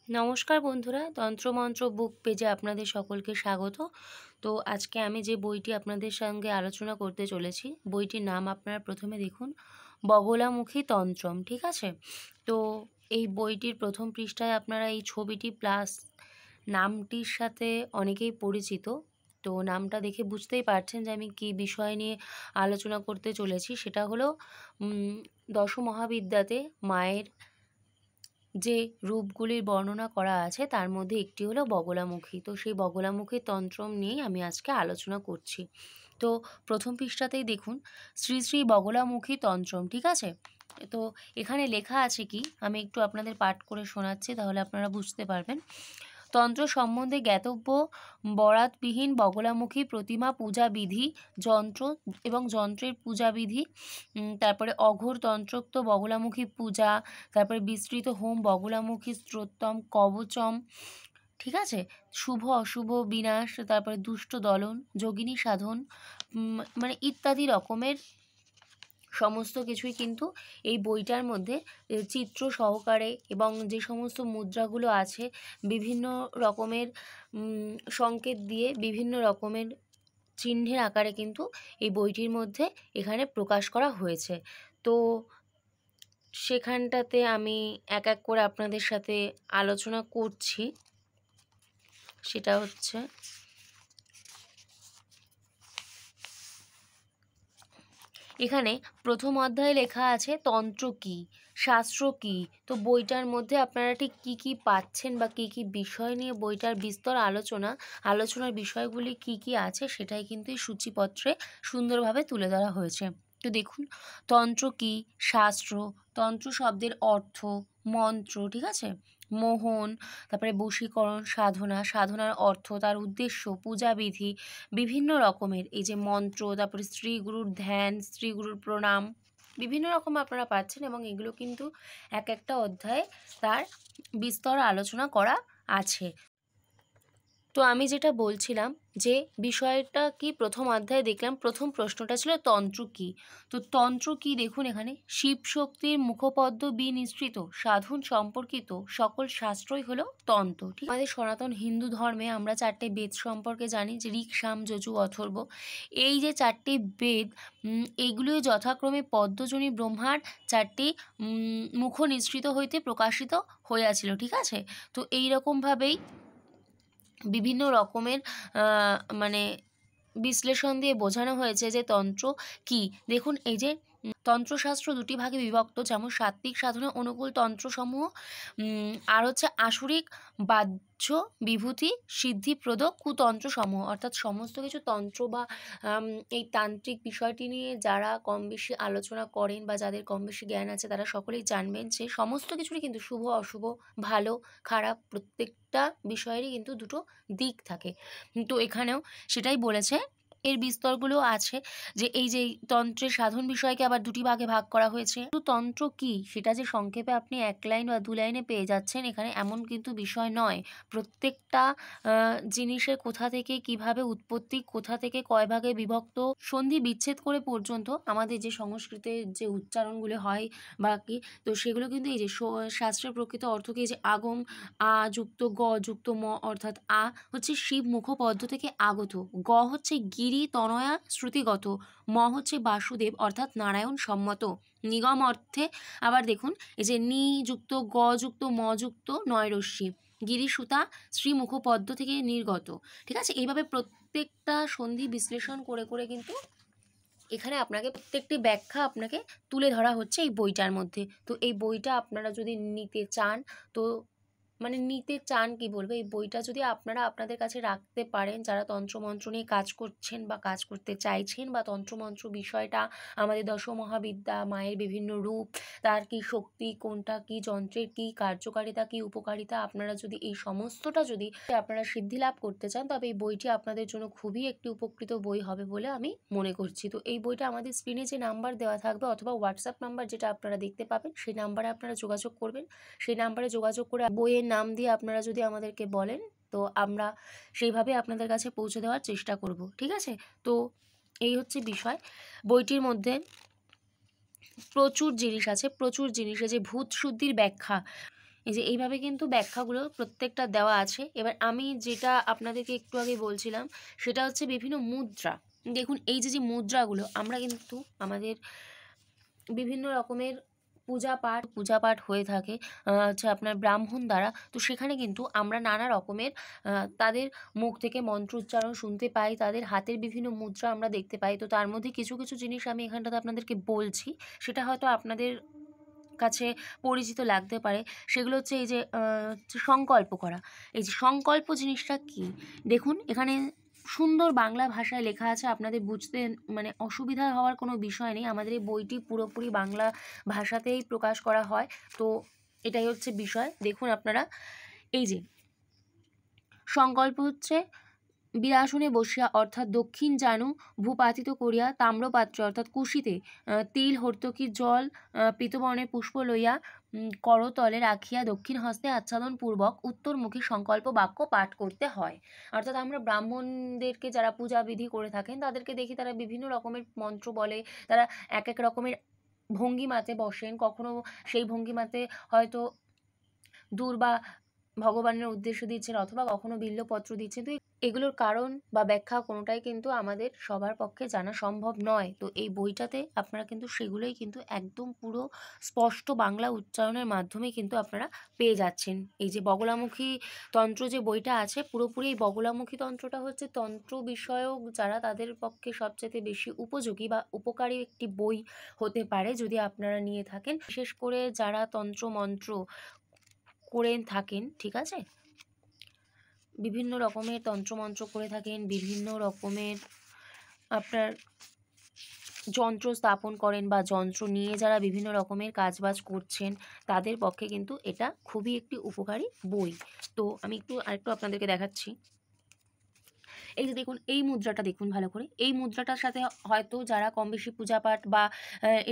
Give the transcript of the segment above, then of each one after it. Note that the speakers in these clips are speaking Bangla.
নমস্কার বন্ধুরা, তন্ত্রমন্ত্র বুক পেজে আপনাদের সকলকে স্বাগত। তো আজকে আমি যে বইটি আপনাদের সঙ্গে আলোচনা করতে চলেছি, বইটির নাম আপনারা প্রথমে দেখুন, বগলামুখী তন্ত্রম। ঠিক আছে? তো এই বইটির প্রথম পৃষ্ঠায় আপনারা এই ছবিটি প্লাস নামটির সাথে অনেকেই পরিচিত। তো নামটা দেখে বুঝতেই পারছেন যে আমি কী বিষয় নিয়ে আলোচনা করতে চলেছি। সেটা হলো দশ মহাবিদ্যাতে মায়ের যে রূপগুলির বর্ণনা করা আছে তার মধ্যে একটি হলো বগলামুখী। তো সেই বগলামুখী তন্ত্রম নিয়েই আমি আজকে আলোচনা করছি। তো প্রথম পৃষ্ঠাতেই দেখুন, শ্রী শ্রী বগলামুখী তন্ত্রম। ঠিক আছে? তো এখানে লেখা আছে কি, আমি একটু আপনাদের পাঠ করে শোনাচ্ছি, তাহলে আপনারা বুঝতে পারবেন। তন্ত্র সম্বন্ধে জ্ঞাতব্য বরাতবিহীন বগলামুখী প্রতিমা পূজা বিধি, যন্ত্র এবং যন্ত্রের পূজাবিধি, তারপরে অঘোর তন্ত্রোক্ত বগলামুখী পূজা, তারপরে বিস্তৃত হোম বগলামুখী স্তোত্রম কবচম। ঠিক আছে? শুভ অশুভ বিনাশ, তারপরে দুষ্ট দলন, যোগিনী সাধন, মানে ইত্যাদি রকমের সমস্ত কিছুই কিন্তু এই বইটার মধ্যে চিত্র সহকারে, এবং যে সমস্ত মুদ্রাগুলো আছে বিভিন্ন রকমের সংকেত দিয়ে, বিভিন্ন রকমের চিহ্নের আকারে কিন্তু এই বইটির মধ্যে এখানে প্রকাশ করা হয়েছে। তো সেখানটাতে আমি এক এক করে আপনাদের সাথে আলোচনা করছি। সেটা হচ্ছে, এখানে প্রথম অধ্যায়ে লেখা আছে তন্ত্র কী, শাস্ত্র কী। তো বইটার মধ্যে আপনারা ঠিক কী কী পাচ্ছেন বা কী কী বিষয় নিয়ে বইটার বিস্তর আলোচনার বিষয়গুলি কী কী আছে সেটাই কিন্তু এই সূচিপত্রে সুন্দরভাবে তুলে ধরা হয়েছে। তো দেখুন, তন্ত্র কী, শাস্ত্র, তন্ত্র শব্দের অর্থ, মন্ত্র, ঠিক আছে, মোহন, তারপরে বশীকরণ, সাধনার অর্থ, তার উদ্দেশ্য, পূজাবিধি, বিভিন্ন রকমের এই যে মন্ত্র, তারপরে শ্রী গুরুর ধ্যান, শ্রী গুরুর প্রণাম, বিভিন্ন রকম আপনারা পাচ্ছেন, এবং এগুলো কিন্তু এক একটা অধ্যায়ে তার বিস্তর আলোচনা করা আছে। তো আমি যেটা বলছিলাম, যে বিষয়টা কি, প্রথম অধ্যায়ে দেখলাম প্রথম প্রশ্নটা ছিল তন্ত্র কী। তো তন্ত্র কী দেখুন, এখানে শিব শক্তির মুখপদ্ম বিনিসৃত সাধন সম্পর্কিত সকল শাস্ত্রই হলো তন্ত্র। ঠিক, আমাদের সনাতন হিন্দু ধর্মে আমরা চারটে বেদ সম্পর্কে জানি, যে ঋক, সাম, যজু, অথর্ব। এই যে চারটি বেদ, এইগুলো যথাক্রমে পদ্মজনী ব্রহ্মার চারটি মুখ নিঃসৃত হইতে প্রকাশিত হইয়াছিল। ঠিক আছে? তো এইরকমভাবেই বিভিন্ন রকমের মানে বিশ্লেষণ দিয়ে বোঝানো হয়েছে যে তন্ত্র কী। দেখুন, এই যে তন্ত্রশাস্ত্র দুটি ভাগে বিভক্ত, যেমন সাত্ত্বিক সাধনা অনুকূল তন্ত্রসমূহ, আর হচ্ছে আসুরিক বাহ্য বিভূতি সিদ্ধিপ্রদ কুতন্ত্রসমূহ। অর্থাৎ সমস্ত কিছু তন্ত্র বা এই তান্ত্রিক বিষয়টি নিয়ে যারা কম বেশি আলোচনা করেন বা যাদের কম বেশি জ্ঞান আছে, তারা সকলেই জানবেন যে সমস্ত কিছুরই কিন্তু শুভ অশুভ, ভালো খারাপ, প্রত্যেকটা বিষয়েরই কিন্তু দুটো দিক থাকে। তো এখানেও সেটাই বলেছে। এর বিস্তরগুলো আছে, যে এই যে তন্ত্রের সাধন বিষয়কে আবার দুটি ভাগে ভাগ করা হয়েছে। তো তন্ত্র কি সেটা যে সংক্ষেপে আপনি এক লাইন বা দু লাইনে পেয়ে যাচ্ছেন এখানে, এমন কিন্তু বিষয় নয়। প্রত্যেকটা জিনিসের কোথা থেকে কিভাবে উৎপত্তি, কোথা থেকে কয় ভাগে বিভক্ত, সন্ধি বিচ্ছেদ করে পর্যন্ত আমাদের যে সংস্কৃতের যে উচ্চারণগুলো হয় বা কি, তো সেগুলো কিন্তু এই যে শাস্ত্রের প্রকৃত অর্থকে, যে আগম, আ যুক্ত গ যুক্ত ম, অর্থাৎ আ হচ্ছে শিব মুখপদ্ম থেকে আগত, গ হচ্ছে গিরি তনয়া শ্রুতিগত, ম হচ্ছে বাসুদেব অর্থাৎ নারায়ণ সম্মত। নিগম অর্থে আবার দেখুন, এই যে নি যুক্ত গ যুক্ত ম যুক্ত নয়রশ্মি, গিরিসুতা শ্রী মুখপদ্ম থেকে নির্গত। ঠিক আছে? এইভাবে প্রত্যেকটা সন্ধি বিশ্লেষণ করে করে কিন্তু এখানে আপনাকে প্রত্যেকটি ব্যাখ্যা আপনাকে তুলে ধরা হচ্ছে এই বইটার মধ্যে। তো এই বইটা আপনারা যদি নিতে চান, তো মানে নিতে চান কি বলবো, এই বইটা যদি আপনারা আপনাদের কাছে রাখতে পারেন, যারা তন্ত্রমন্ত্র নিয়ে কাজ করছেন বা কাজ করতে চাইছেন, বা তন্ত্রমন্ত্র বিষয়টা, আমাদের দশ মহাবিদ্যা, মায়ের বিভিন্ন রূপ, তার কি শক্তি, কোনটা কি যন্ত্রের কি কার্যকারিতা, কি উপকারিতা, আপনারা যদি এই সমস্তটা যদি আপনারা সিদ্ধি লাভ করতে চান, তবে এই বইটি আপনাদের জন্য খুবই একটি উপকৃত বই হবে বলে আমি মনে করছি। তো এই বইটা আমাদের স্ক্রিনে যে নাম্বার দেওয়া থাকবে, অথবা হোয়াটসঅ্যাপ নাম্বার যেটা আপনারা দেখতে পাবেন, সেই নাম্বারে আপনারা যোগাযোগ করবেন। সেই নাম্বারে যোগাযোগ করে বইয়ের নাম দিয়ে আপনারা যদি আমাদেরকে বলেন, তো আমরা সেইভাবে আপনাদের কাছে পৌঁছে দেওয়ার চেষ্টা করব। ঠিক আছে? তো এই হচ্ছে বিষয়। বইটির মধ্যে প্রচুর জিনিস আছে, প্রচুর জিনিস, যে ভূত শুদ্ধির ব্যাখ্যা, এই যে এইভাবে কিন্তু ব্যাখ্যাগুলো প্রত্যেকটা দেওয়া আছে। এবার আমি যেটা আপনাদেরকে একটু আগে বলছিলাম সেটা হচ্ছে বিভিন্ন মুদ্রা। দেখুন এই যে মুদ্রাগুলো আমরা কিন্তু আমাদের বিভিন্ন রকমের পূজা পাঠ হয়ে থাকে হচ্ছে আপনার ব্রাহ্মণ দ্বারা। তো সেখানে কিন্তু আমরা নানা রকমের তাদের মুখ থেকে মন্ত্র উচ্চারণ শুনতে পাই, তাদের হাতের বিভিন্ন মুদ্রা আমরা দেখতে পাই। তো তার মধ্যে কিছু কিছু জিনিস আমি এখানটাতে আপনাদেরকে বলছি, সেটা হয়তো আপনাদের কাছে পরিচিত লাগতে পারে। সেগুলো হচ্ছে এই যে সংকল্প করা। এই যে সংকল্প জিনিসটা কি, দেখুন এখানে সুন্দর বাংলা ভাষায় লেখা আছে, আপনাদের বুঝতে মানে অসুবিধা হওয়ার কোনো বিষয় নেই। আমাদের এই বইটি পুরোপুরি বাংলা ভাষাতেই প্রকাশ করা হয়, তো এটাই হচ্ছে বিষয়। দেখুন আপনারা এই যে সংকল্প হচ্ছে বিরাসনে বসিয়া অর্থাৎ দক্ষিণ জানু ভূপাতিত করিয়া তাম্রপাত্রে অর্থাৎ কুশিতে তিল হর্তকীর জল পীতবর্ণের পুষ্প লইয়া করতলে রাখিয়া দক্ষিণ হস্তে আচ্ছাদন পূর্বক উত্তরমুখী সংকল্প বাক্য পাঠ করতে হয়। অর্থাৎ আমরা ব্রাহ্মণদেরকে যারা পূজা বিধি করে থাকেন তাদেরকে দেখি তারা বিভিন্ন রকমের মন্ত্র বলে, তারা এক এক রকমের ভঙ্গিমাতে বসেন। কখনো সেই ভঙ্গিমাতে হয়তো বা ভগবানের উদ্দেশ্য দিচ্ছেন, অথবা কখনো বিল্লপত্র দিচ্ছেন। তো এগুলোর কারণ বা ব্যাখ্যা কোনোটাই কিন্তু আমাদের সবার পক্ষে জানা সম্ভব নয়। তো এই বইটাতে আপনারা কিন্তু সেগুলোই কিন্তু একদম পুরো স্পষ্ট বাংলা উচ্চারণের মাধ্যমে কিন্তু আপনারা পেয়ে যাচ্ছেন। এই যে বগলামুখী তন্ত্র যে বইটা আছে, পুরোপুরি এই বগলামুখী তন্ত্রটা হচ্ছে তন্ত্র বিষয়ক যারা তাদের পক্ষে সবচেয়ে বেশি উপযোগী বা উপকারী একটি বই হতে পারে যদি আপনারা নিয়ে থাকেন, বিশেষ করে যারা তন্ত্র মন্ত্র করে থাকেন, ঠিক আছে, বিভিন্ন রকমের তন্ত্রমন্ত্র করে থাকেন, বিভিন্ন রকমের আপনার যন্ত্র স্থাপন করেন বা যন্ত্র নিয়ে যারা বিভিন্ন রকমের কাজবাজ করছেন তাদের পক্ষে কিন্তু এটা খুবই একটি উপকারী বই। তো আমি আরেকটু আপনাদেরকে দেখাচ্ছি। এই যে দেখুন এই মুদ্রাটা দেখুন ভালো করে। এই মুদ্রাটার সাথে হয়তো যারা কম বেশি পূজা পাঠ বা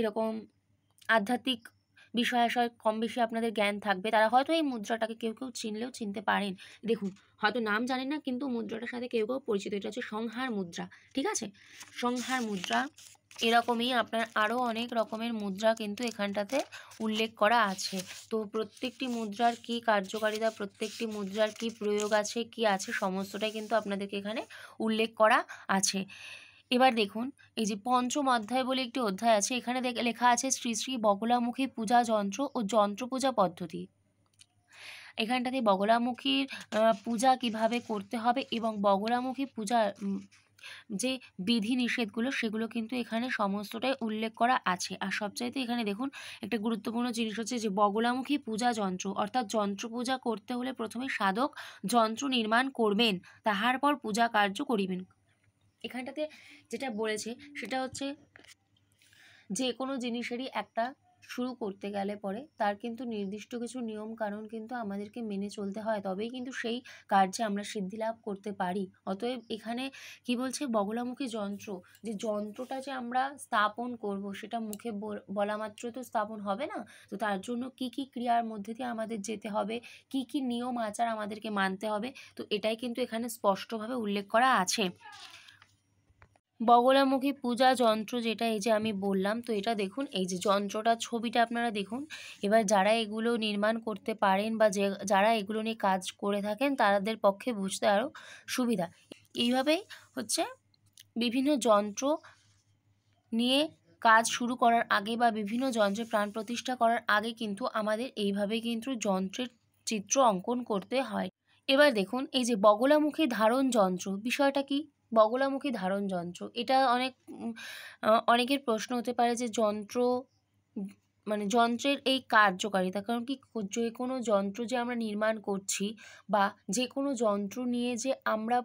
এরকম আধ্যাত্মিক বিষয় কম বেশি আপনাদের জ্ঞান থাকবে, তারা হয়তো এই মুদ্রাটাকে কেউ কেউ চিনলেও চিনতে পারেন। দেখুন হয়তো নাম জানেন না, কিন্তু মুদ্রাটার সাথে কেউ কেউ পরিচিত। এটা হচ্ছে সংহার মুদ্রা, ঠিক আছে, সংহার মুদ্রা। এরকমই আপনার আরও অনেক রকমের মুদ্রা কিন্তু এখানটাতে উল্লেখ করা আছে। তো প্রত্যেকটি মুদ্রার কি কার্যকারিতা, প্রত্যেকটি মুদ্রার কি প্রয়োগ আছে, কি আছে, সমস্তটাই কিন্তু আপনাদেরকে এখানে উল্লেখ করা আছে। এবার দেখুন এই যে পঞ্চম অধ্যায় বলে একটি অধ্যায় আছে, এখানে লেখা আছে শ্রী শ্রী বগলামুখী পূজা যন্ত্র ও যন্ত্র পূজা পদ্ধতি। এখানটাতে বগলামুখীর পূজা কিভাবে করতে হবে এবং বগলামুখী পূজার যে বিধি নিষেধগুলো সেগুলো কিন্তু এখানে সমস্তটাই উল্লেখ করা আছে। আর সবচাইতে এখানে দেখুন একটা গুরুত্বপূর্ণ জিনিস হচ্ছে যে বগলামুখী পূজা যন্ত্র, অর্থাৎ যন্ত্র পূজা করতে হলে প্রথমে সাধক যন্ত্র নির্মাণ করবেন, তাহার পর পূজা কার্য করিবেন। এখানটাতে যেটা বলেছে সেটা হচ্ছে যে কোনো জিনিসেরই একটা শুরু করতে গেলে পরে তার কিন্তু নির্দিষ্ট কিছু নিয়ম কানুন কিন্তু আমাদেরকে মেনে চলতে হয়, তবেই কিন্তু সেই কার্যে আমরা সিদ্ধি লাভ করতে পারি। অতএব এখানে কি বলছে, বগলামুখী যন্ত্র, যে যন্ত্রটা যে আমরা স্থাপন করব সেটা মুখে বলা মাত্র তো স্থাপন হবে না। তো তার জন্য কি কি ক্রিয়ার মধ্যে দিয়ে আমাদের যেতে হবে, কি কি নিয়ম আচার আমাদেরকে মানতে হবে, তো এটাই কিন্তু এখানে স্পষ্টভাবে উল্লেখ করা আছে। বগলামুখী পূজা যন্ত্র যেটা এই যে আমি বললাম, তো এটা দেখুন এই যে যন্ত্রটার ছবিটা আপনারা দেখুন। এবার যারা এগুলো নির্মাণ করতে পারেন বা যারা এগুলো নিয়ে কাজ করে থাকেন তাদের পক্ষে বুঝতে আরও সুবিধা। এইভাবেই হচ্ছে বিভিন্ন যন্ত্র নিয়ে কাজ শুরু করার আগে বা বিভিন্ন যন্ত্রের প্রাণ প্রতিষ্ঠা করার আগে কিন্তু আমাদের এইভাবে কিন্তু যন্ত্রের চিত্র অঙ্কন করতে হয়। এবার দেখুন এই যে বগলামুখী ধারণ যন্ত্র, বিষয়টা কি? বগলামুখী ধারণ যন্ত্র, এটা অনেকের প্রশ্ন হতে পারে যে যন্ত্র মানে যন্ত্রের এই কার্যকারিতা, কারণ কি যে কোনো যন্ত্র যে আমরা নির্মাণ করছি বা যে কোনো যন্ত্র নিয়ে যে আমরা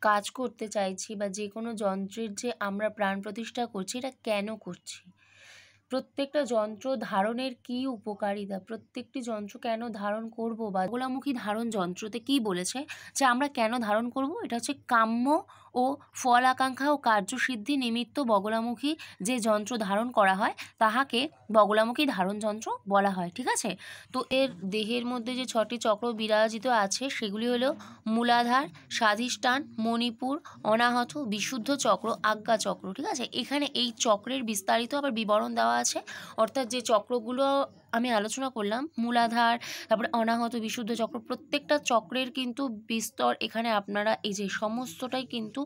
কাজ করতে চাইছি বা যে কোনো যন্ত্রের যে আমরা প্রাণ প্রতিষ্ঠা করছি, এটা কেন করছি, প্রত্যেকটা যন্ত্র ধারণের কি উপকারিতা, প্রত্যেকটি যন্ত্র কেন ধারণ করব, বা বগলামুখী ধারণ যন্ত্রতে কি বলেছে যে আমরা কেন ধারণ করব, এটা হচ্ছে কাম্য ও ফল আকাঙ্ক্ষা ও কার্যসিদ্ধি নিমিত্ত বগলামুখী যে যন্ত্র ধারণ করা হয় তাহাকে বগলামুখী ধারণ যন্ত্র বলা হয়, ঠিক আছে। তো এর দেহের মধ্যে যে 6টি চক্র বিরাজিত আছে সেগুলি হলো মূলাধার, স্বাধিষ্ঠান, মণিপুর, অনাহত, বিশুদ্ধ চক্র, আজ্ঞা চক্র, ঠিক আছে। এখানে এই চক্রের বিস্তারিত আবার বিবরণ দেওয়া আছে, অর্থাৎ যে চক্রগুলো আমি আলোচনা করলাম মূলাধার, তারপরে অনাহত, বিশুদ্ধ চক্র, প্রত্যেকটা চক্রের কিন্তু বিস্তর এখানে আপনারা এই যে সমস্তটাই কিন্তু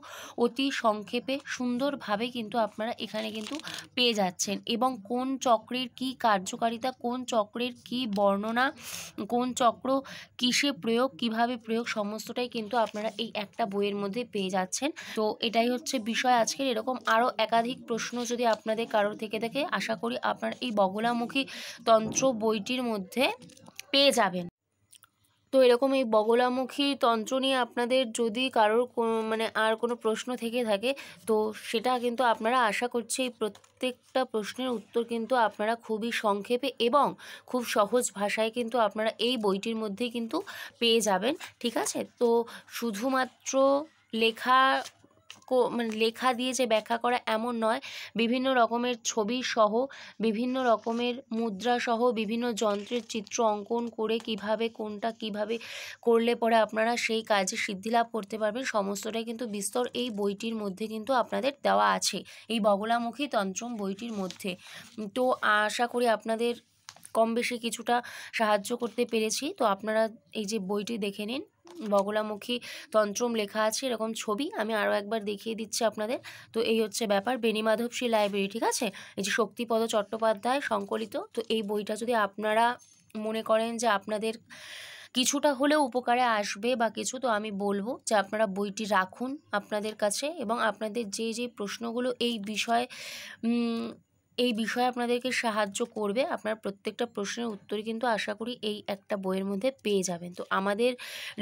অতি সংক্ষেপে সুন্দরভাবে কিন্তু আপনারা এখানে কিন্তু পেয়ে যাচ্ছেন। এবং কোন চক্রের কি কার্যকারিতা, কোন চক্রের কি বর্ণনা, কোন চক্র কিসে প্রয়োগ, কিভাবে প্রয়োগ, সমস্তটাই কিন্তু আপনারা এই একটা বইয়ের মধ্যে পেয়ে যাচ্ছেন। তো এটাই হচ্ছে বিষয় আজকের। এরকম আরও একাধিক প্রশ্ন যদি আপনাদের কারোর থেকে থাকে, আশা করি আপনার এই বগলামুখী তন্ত্র বইটির মধ্যে পেয়ে যাবেন। তো এরকম এই বগলামুখী তন্ত্র নিয়ে আপনাদের যদি কারোর মানে আর কোনো প্রশ্ন থেকে থাকে, তো সেটা কিন্তু আপনারা, আশা করছি এই প্রত্যেকটা প্রশ্নের উত্তর কিন্তু আপনারা খুবই সংক্ষেপে এবং খুব সহজ ভাষায় কিন্তু আপনারা এই বইটির মধ্যেই কিন্তু পেয়ে যাবেন। ঠিক আছে? তো শুধুমাত্র লেখা মানে লেখা দিয়ে যে ব্যাখ্যা করা এমন নয়, বিভিন্ন রকমের ছবি সহ, বিভিন্ন রকমের মুদ্রা সহ, বিভিন্ন যন্ত্রের চিত্র অঙ্কন করে কিভাবে কোনটা কিভাবে করলে পরে আপনারা সেই কাজে সিদ্ধিলাভ করতে পারবেন, সমস্তটাই কিন্তু বিস্তর এই বইটির মধ্যে কিন্তু আপনাদের দেওয়া আছে, এই বগলামুখী তন্ত্রম বইটির মধ্যে। তো আশা করি আপনাদের কম বেশি কিছুটা সাহায্য করতে পেরেছি। তো আপনারা এই যে বইটি দেখে নিন, বগলামুখী তন্ত্রম লেখা আছে, এরকম ছবি আমি আরও একবার দেখিয়ে দিচ্ছি আপনাদের। তো এই হচ্ছে ব্যাপার, বেণীমাধবশ্রী লাইব্রেরি, ঠিক আছে? এই যে শক্তিপদ চট্টোপাধ্যায় সংকলিত। তো এই বইটা যদি আপনারা মনে করেন যে আপনাদের কিছুটা হলেও উপকারে আসবে বা কিছু, তো আমি বলবো যে আপনারা বইটি রাখুন আপনাদের কাছে, এবং আপনাদের যে যে প্রশ্নগুলো এই বিষয়ে আপনাদেরকে সাহায্য করবে, আপনার প্রত্যেকটা প্রশ্নের উত্তর কিন্তু আশা করি এই একটা বইয়ের মধ্যে পেয়ে যাবেন। তো আমাদের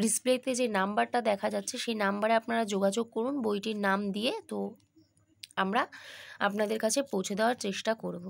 ডিসপ্লেতে যে নাম্বারটা দেখা যাচ্ছে সেই নাম্বারে আপনারা যোগাযোগ করুন বইটির নাম দিয়ে। তো আমরা আপনাদের কাছে পৌঁছে দেওয়ার চেষ্টা করব।